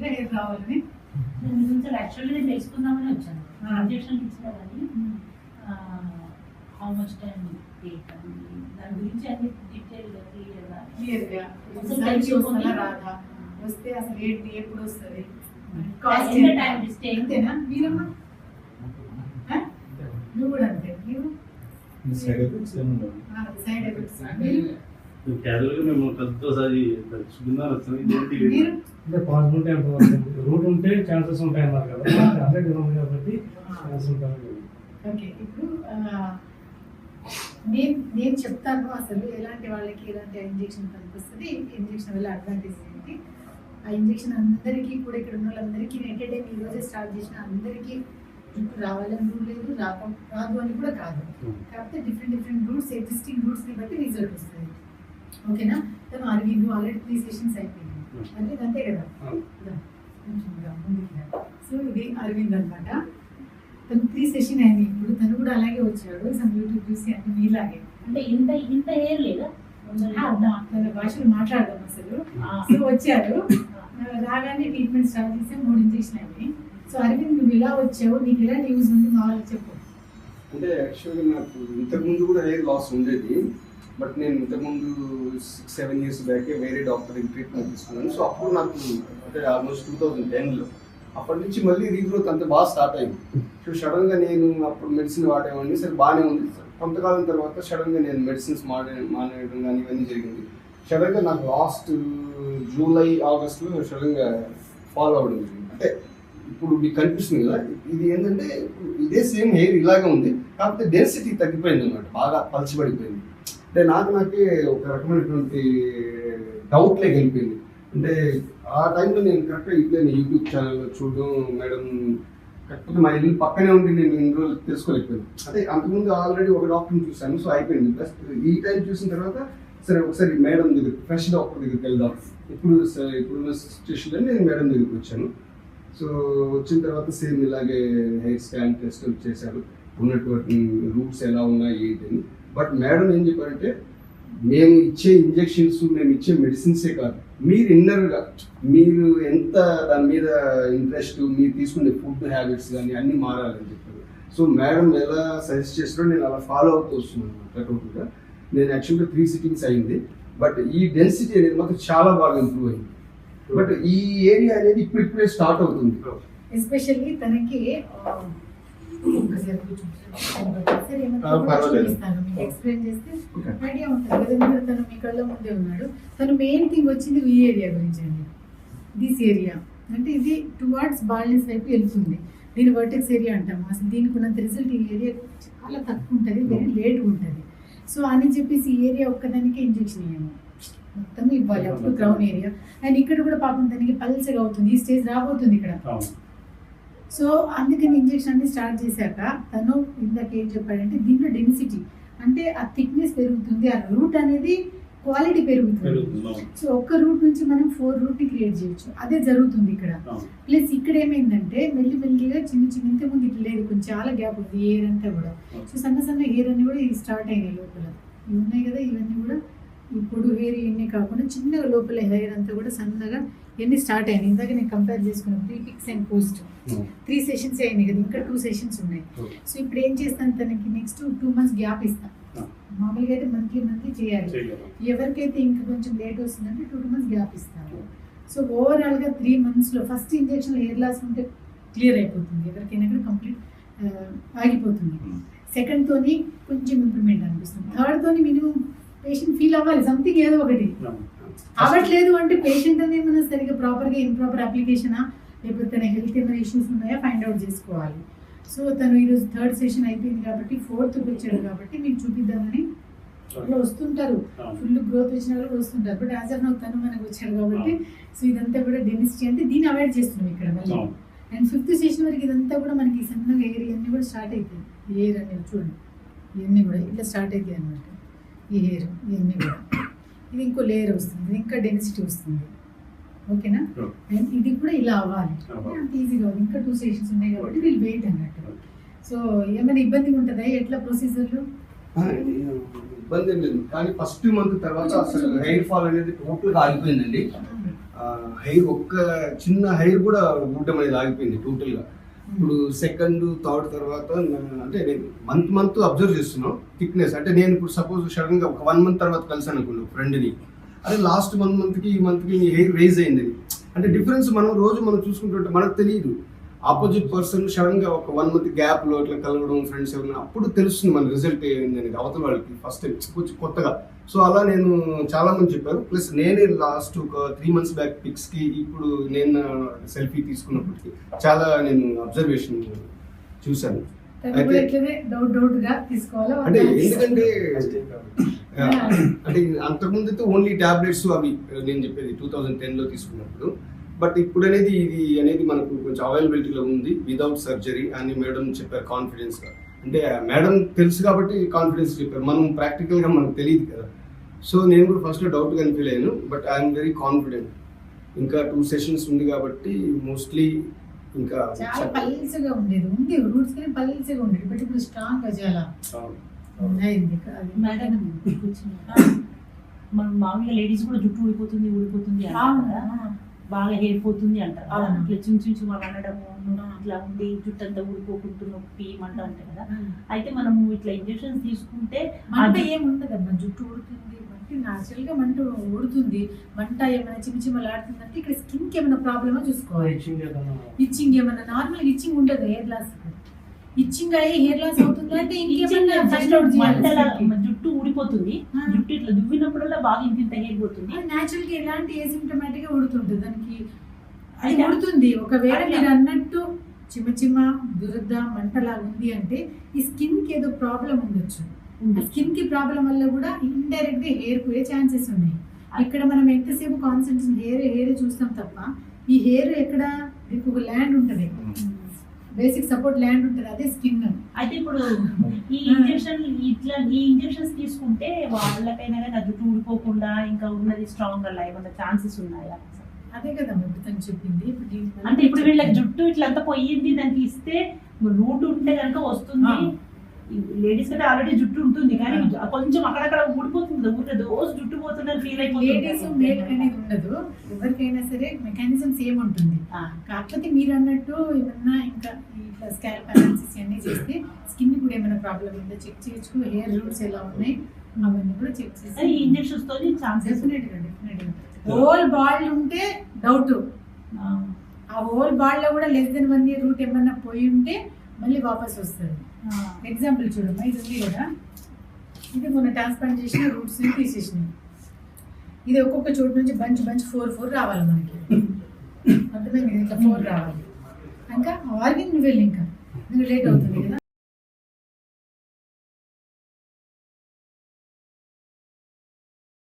అనుకుంటున్నా హెయిర్ రావాలని. యాక్చువల్లీ నేను తెలుసుకుందామని వచ్చాను. ఇంజెక్షన్ ఇచ్చారని హౌ మచ్ టైం టేక్ అని దాని గురించి అన్ని డీటెయిల్గా క్లియర్గా వస్తుందా రాదా, వస్తే అసలు ఏంటి, ఎప్పుడు వస్తుంది, కాస్ట్ టైం స్టే అంతేనా? మీరమ్మా నువ్వు కూడా అంతే? మీరు సైడ్ ఎఫెక్ట్స్ ఏముండవు. సైడ్ ఎఫెక్ట్స్ క్యాజువల్గా మేము ఒకసారి చూద్దాం వచ్చింది. మీరు అంటే పాసిబిలిటీ అంత రూట్ ఉంటే ఛాన్సెస్ ఉంటాయి అన్నారు కదా, అదే ఉంది కాబట్టి ఛాన్సెస్ ఉంటాయి. ఓకే. ఇప్పుడు నేను చెప్తాను అసలు ఎలాంటి వాళ్ళకి ఎలాంటి ఇంజెక్షన్ పనికొస్తుంది, ఇంజెక్షన్ వల్ల అడ్వాంటేజ్ ఏంటి. ఆ ఇంజెక్షన్ అందరికీ కూడా ఇక్కడ ఉన్న వాళ్ళందరికీ ఎట్ టైం ఈ రోజే స్టార్ట్ చేసిన అందరికీ జుట్టు రావాలని రూల్ లేదు, రాదు అని కూడా కాదు. కాకపోతే డిఫరెంట్ రూట్స్, ఎగ్జిస్టింగ్ రూట్స్ని బట్టి రిజల్ట్ వస్తుంది. ఓకేనా? తను అరవింద్ ఆల్రెడీ 3 సెషన్స్ అయిపోయింది అంటే అంతే కదా. సో ఇది అరవింద్ అనమాట. తను 3 సెషన్ అయింది. ఇప్పుడు తను కూడా అలాగే వచ్చాడు, సమ్ యూట్యూబ్ చూసి అన్ని మీలాగే. అంటే ఇంత హెయిర్ లేదా తన భాషలో మాట్లాడదాం అసలు. సో వచ్చారు, రాగానే ట్రీట్మెంట్ స్టార్ట్ చేసి 3 ఇంజెక్షన్ అయింది. సో అరవింద్ నువ్వు ఇలా వచ్చావు, నీకు ఎలాంటి యూజ్ ఉంది మామూలుగా చెప్పు. అంటే యాక్చువల్గా నాకు ఇంతకుముందు కూడా హెయిర్ లాస్ ఉండేది. బట్ నేను ఇంతకుముందు 6-7 years బ్యాకే వేరే డాక్టర్ ట్రీట్మెంట్ తీసుకున్నాను. సో అప్పుడు నాకు అంటే ఆల్మోస్ట్ 2010లో అప్పటి నుంచి మళ్ళీ రీగ్రోత్ అంత బాగా స్టార్ట్ అయింది. సో సడన్గా నేను అప్పుడు మెడిసిన్ వాడేవాడిని, సరే బాగానే ఉంది. కొంతకాలం తర్వాత సడన్గా నేను మెడిసిన్స్ మానేయడం కానీ ఇవన్నీ జరిగింది. సడన్గా నాకు లాస్ట్ జూలై ఆగస్ట్లో సడన్గా ఫాలో అవ్వడం జరిగింది. అంటే ఇప్పుడు మీకు కనిపిస్తుంది కదా, ఇది ఏంటంటే ఇదే సేమ్ హెయిర్ ఇలాగే ఉంది, కాకపోతే డెన్సిటీ తగ్గిపోయింది అన్నమాట, బాగా పలచబడిపోయింది. అంటే నాకే ఒక రకమైనటువంటి డౌట్లే కలిపింది. అంటే ఆ టైంలో నేను కరెక్ట్గా ఇట్లే యూట్యూబ్ ఛానల్లో చూడడం, మేడం కాకపోతే మా ఇల్లు పక్కనే ఉండి నేను ఇన్ని రోజులు తెలుసుకోలేకపోయాను. అంటే అంతకుముందు ఆల్రెడీ ఒక డాక్టర్ని చూశాను, సో అయిపోయింది. ప్లస్ ఈ టైం చూసిన తర్వాత సరే ఒకసారి మేడం దగ్గర ఫ్రెష్ డాక్టర్ దగ్గరికి వెళ్దాం. ఇప్పుడున్న సిచ్యువేషన్లో నేను మేడం దగ్గరికి వచ్చాను. సో వచ్చిన తర్వాత సేమ్ ఇలాగే హెయిర్ స్కాన్ టెస్ట్ చేశారు, ఉన్నటువంటి రూట్స్ ఎలా ఉన్నాయి ఏంటని. బట్ మేడం ఏం చెప్పారంటే, మేము ఇచ్చే ఇంజెక్షన్స్, మేము ఇచ్చే మెడిసిన్సే కాదు, మీరు ఇన్నర్గా మీరు ఎంత దాని మీద ఇంట్రెస్ట్, మీరు తీసుకునే ఫుడ్ హ్యాబిట్స్ కానీ అన్నీ మారాలని చెప్పారు. సో మేడం ఎలా సజెస్ట్ చేస్తారో నేను అలా ఫాలో అవుతూ వస్తున్నాను టోటల్గా. నేను యాక్చువల్గా 3 సిట్టింగ్స్ అయింది. బట్ ఈ డెన్సిటీ అనేది మాత్రం చాలా బాగా ఇంప్రూవ్ అయింది. బట్ ఈ ఏరియా అనేది ఇప్పుడిప్పుడే స్టార్ట్ అవుతుంది. ఎస్పెషల్లీ తనకి ఎక్స్ప్లెయిన్ చేస్తే ఐడియా ఉంటుంది కదా. తను మీ కళ్ళ ముందే ఉన్నాడు. తను మెయిన్ థింగ్ వచ్చింది ఈ ఏరియా గురించి అండి. దిస్ ఏరియా అంటే ఇది టువార్డ్స్ బాల్నెస్ వైపు వెళ్తుంది. దీని వర్టెక్స్ ఏరియా అంటాము. అసలు దీనికి ఉన్నంత రిజల్ట్ ఈ ఏరియా చాలా తక్కువ ఉంటుంది, వెరీ లేట్ ఉంటుంది. సో అని చెప్పేసి ఈ ఏరియా ఒక్కదానికి ఇంజెక్షన్ ఇవ్వము, మొత్తం ఇవ్వాలి అప్పుడు క్రౌన్ ఏరియా. అండ్ ఇక్కడ కూడా పాపం దానికి పల్సగా అవుతుంది, ఈ స్టేజ్ రాబోతుంది ఇక్కడ. సో అందుకని ఇంజెక్షన్ అన్ని స్టార్ట్ చేశాక తను ఇందాక ఏం చెప్పాడంటే, దీంట్లో డెన్సిటీ అంటే ఆ థిక్నెస్ పెరుగుతుంది, ఆ రూట్ అనేది క్వాలిటీ పెరుగుతుంది. సో ఒక్క రూట్ నుంచి మనం 4 రూట్ని క్రియేట్ చేయొచ్చు, అదే జరుగుతుంది ఇక్కడ. ప్లస్ ఇక్కడ ఏమైందంటే మెల్లిగా చిన్న ఇంతకుముందు ఇట్లా లేదు, కొంచెం చాలా గ్యాప్ ఉంది హెయిర్ అంతా కూడా. సో సన్న హెయిర్ అన్ని కూడా ఇది స్టార్ట్ అయినాయి లోపల, ఇవి ఉన్నాయి కదా, ఇవన్నీ కూడా ఈ పొడు హెయిర్ ఇవన్నీ కాకుండా చిన్నగా లోపల హెయిర్ అంతా కూడా సన్నగా ఇవన్నీ స్టార్ట్ అయినాయి. ఇందాక నేను కంపేర్ చేసుకున్నాను pre pics and post 3 sessions అయింది కదా, ఇంకా 2 సెషన్స్ ఉన్నాయి. సో ఇప్పుడు ఏం చేస్తాను, తనకి నెక్స్ట్ 2 months గ్యాప్ ఇస్తాను. మామూలుగా అయితే మంత్లీ చేయాలి, ఎవరికైతే ఇంకా కొంచెం లేట్ వస్తుందంటే 2 months గ్యాప్ ఇస్తాను. సో ఓవరాల్గా 3 monthsలో ఫస్ట్ ఇంజెక్షన్ హెయిర్ లాస్ ఉంటే క్లియర్ అయిపోతుంది, ఎవరికైనా కూడా కంప్లీట్ ఆగిపోతుంది. సెకండ్తోని కొంచెం ఇంప్రూవ్మెంట్ అనిపిస్తుంది. థర్డ్తోని మినిమం పేషెంట్ ఫీల్ అవ్వాలి సంథింగ్ ఏదో ఒకటి. అవ్వట్లేదు అంటే పేషెంట్ అనేది ఏమైనా సరిగ్గా ప్రాపర్గా ఇంప్రాపర్ అప్లికేషనా, లేకపోతే తన హెల్త్ ఏమైనా ఇష్యూస్ ఉన్నాయా ఫైండ్ అవుట్ చేసుకోవాలి. సో తను ఈరోజు 3rd సెషన్ అయిపోయింది కాబట్టి 4th వచ్చాడు కాబట్టి మీకు చూపిద్దామని అట్లా వస్తుంటారు. ఫుల్ గ్రోత్ వచ్చిన వాళ్ళు వస్తుంటారు. బట్ యాజ్ ఆఫ్ నౌ తను మనకు వచ్చాడు కాబట్టి సో ఇదంతా కూడా డెన్సిటీ అంటే దీన్ని అవాయిడ్ చేస్తున్నాం ఇక్కడ మళ్ళీ. అండ్ 5th సెషన్ వరకు ఇదంతా కూడా మనకి సన్నగా హెయిర్ ఇవన్నీ కూడా స్టార్ట్ అవుతాయి. హెయిర్ అనేది చూడండి, ఇవన్నీ కూడా ఇట్లా స్టార్ట్ అవుతాయి అనమాట. ఈ హెయిర్ ఇవన్నీ కూడా ఇది ఇంకో లేయర్ వస్తుంది, ఇంకా డెన్సిటీ వస్తుంది. ఓకేనా? అండ్ ఇది కూడా ఇలా అవ్వాలి, అంత ఈజీగా అవ్వాలి. ఇంకా 2 సెషన్స్ ఉన్నాయి కాబట్టి వీళ్ళు వెయిట్ అన్నట్టు. సో ఏమైనా ఇబ్బందిగా ఉంటుందా ఎట్లా ప్రొసీజర్లు? ఇబ్బంది ఏం లేదు, కానీ ఫస్ట్ మంత్ తర్వాత అసలు హెయిర్ ఫాల్ అనేది టోటల్గా ఆగిపోయిందండి. హెయిర్ ఒక్క చిన్న హెయిర్ కూడా ఊడటం అనేది ఆగిపోయింది టోటల్గా. ఇప్పుడు సెకండ్ థర్డ్ తర్వాత అంటే నేను మంత్ అబ్జర్వ్ చేస్తున్నాను థిక్నెస్. అంటే నేను ఇప్పుడు సపోజ్ సడన్గా ఒక 1 month తర్వాత కలిసాను అనుకున్నాను ఫ్రెండ్ని, అదే లాస్ట్ 1 monthకి ఈ మంత్కి నీ హెయిర్ రేజ్ అయింది. అంటే డిఫరెన్స్ మనం చూసుకుంటుంటే మనకు తెలియదు. ఆపోజిట్ పర్సన్ సడన్ గా ఒక 1 month గ్యాప్ లో ఇట్లా కలవడం ఫ్రెండ్స్ ఎవరైనా అప్పుడు తెలుస్తుంది మన రిజల్ట్ ఏంది అనేది అవతల వాళ్ళకి ఫస్ట్ టైం కొంచెం కొత్తగా. సో అలా నేను చాలా మంది చెప్పారు. ప్లస్ నేనే లాస్ట్ ఒక 3 months బ్యాక్ పిక్స్ కి ఇప్పుడు నేను సెల్ఫీ తీసుకున్నప్పటికీ చాలా నేను అబ్జర్వేషన్ చూశాను. డౌట్ గా తీసుకోవాలా అంటే ఎందుకంటే అంటే అంతకుముందు అయితే ఓన్లీ టాబ్లెట్స్ అవి నేను చెప్పేది 2010లో తీసుకున్నప్పుడు. బట్ ఇప్పుడు అనేది ఇది అనేది మనకు కొంచెం అవైలబిలిటీలో ఉంది వితౌట్ సర్జరీ అని మేడం చెప్పారు కాన్ఫిడెన్స్గా. అంటే మేడం తెలుసు కాబట్టి కాన్ఫిడెన్స్ చెప్పారు, మనం ప్రాక్టికల్గా మనకు తెలియదు కదా. సో నేను కూడా ఫస్ట్లో డౌట్గా ఫీల్ అయ్యాను, బట్ ఐఎమ్ వెరీ కాన్ఫిడెంట్. ఇంకా 2 sessions ఉంది కాబట్టి మోస్ట్లీ ఇంకా చాలా పల్సగా ఉంది రూట్స్ కానీ పల్సగా ఉండేది. బట్ ఇప్పుడు స్ట్రాంగ్ గా చాలా అయింది. మేడం మనం మామూలుగా లేడీస్ కూడా జుట్టు ఊడిపోతుంది అంటారు కదా, బాగా హెయిర్ పోతుంది అంటారు. అవును. ఇట్లా చిన్న వాళ్ళు అనడము ఇట్లా ఉండి జుట్టు అంతా ఊడిపోకుంటూ నొప్పి మంట అంటారు కదా. అయితే మనము ఇట్లా ఇంజెక్షన్స్ తీసుకుంటే మంట ఏముండదమ్మా, జుట్టు ఊడుతుంది అంటే నాచురల్ గా మంట ఊడుతుంది. మంట ఏమైనా చిమ్మలాడుతుందంటే ఇక్కడ స్కిన్ కి ఏమైనా ప్రాబ్లమా చూసుకోవాలి. ఇచ్చింగ్ ఏమైనా నార్మల్ ఇచ్చింగ్ ఉండదు, హెయిర్ లాస్ ఇచ్చింగ్ అయ్యి హెయిర్ లాస్ అవుతుంది అంటే ఇంకేమైనా ఫైండ్ అవుట్ చేయాలి. జుట్టు ఊడిపోతుంది, జుట్టు ఇట్లా దువ్వినప్పుడల్లా బాగా ఇంత హెయిర్ పోతుంది. న్యాచురల్ గా ఎలాంటి ఏసిమ్టమాటిక్ గా ఉడుతుంటుంది దానికి, అది ఉడుతుంది. ఒకవేళ మీరు అన్నట్టు చిమ్మ దురద మంటలా ఉంది అంటే ఈ స్కిన్ కి ఏదో ప్రాబ్లం ఉండొచ్చు. స్కిన్ కి ప్రాబ్లం వల్ల కూడా ఇండైరెక్ట్ గా హెయిర్ పోయే ఛాన్సెస్ ఉన్నాయి. ఇక్కడ మనం ఎంతసేపు కాన్సన్ట్రేషన్ హెయిర్ చూస్తాం తప్ప ఈ హెయిర్ ఎక్కడ దీనికి ఒక ల్యాండ్ ఉంటుంది, బేసిక్ సపోర్ట్ ల్యాండ్ ఉంటుంది, అదే స్కిన్. అయితే ఇప్పుడు ఈ ఇంజెక్షన్స్ తీసుకుంటే వాళ్ళకైనా కానీ జుట్టు ఊడిపోకుండా ఇంకా ఉన్నది స్ట్రాంగ్ అలా ఏమన్నా ఛాన్సెస్ ఉన్నాయా? అదే కదా తను చెప్పింది. అంటే ఇప్పుడు వీళ్ళకి జుట్టు ఇట్లా అంతా పోయింది, దానికి ఇస్తే రూట్ ఉంటే కనుక వస్తుంది. లేడీస్ అయితే ఆల్రెడీ జుట్టు ఉంటుంది కానీ కొంచెం అక్కడక్కడ ఊడిపోతుంది, ఊరికే రోజు జుట్టు పోతుందని ఫీల్ లేడీస్ మేల్ అనేది ఉండదు, ఎవరికైనా సరే మెకానిజం సేమ్ ఉంటుంది. కాకపోతే మీరు అన్నట్టు ఏమన్నా ఇంకా ఇట్లా స్కాల్ప్ అనాలిసిస్ అన్ని చేస్తే స్కిన్ కూడా ఏమైనా ప్రాబ్లం ఉందో చెక్ చేయొచ్చు, హెయిర్ రూట్స్ ఎలా ఉన్నాయి అవన్నీ కూడా చెక్ చేసి ఇంజెక్షన్స్ తో ఛాన్సెస్ డెఫినెట్గా హోల్ బాల్ ఉంటే డౌట్. ఆ హోల్ బాల్ లో కూడా లెస్ దెన్ 1 year రూట్ ఏమన్నా పోయి ఉంటే మళ్ళీ వాపస్ వస్తుంది. ఎగ్జాంపుల్ చూడమ్మా, ఇది ఉంది కదా, ఇది మొన్న ట్రాన్స్ప్లాంట్ చేసిన రూట్స్ తీసేసినాయి. ఇది ఒక్కొక్క చోటు నుంచి బంచ్ 4 రావాలి మనకి, అర్థమైంది, ఇట్లా 4 రావాలి. ఇంకా ఆర్గిన్ వెళ్ళి ఇంకా లేట్ అవుతుంది కదా.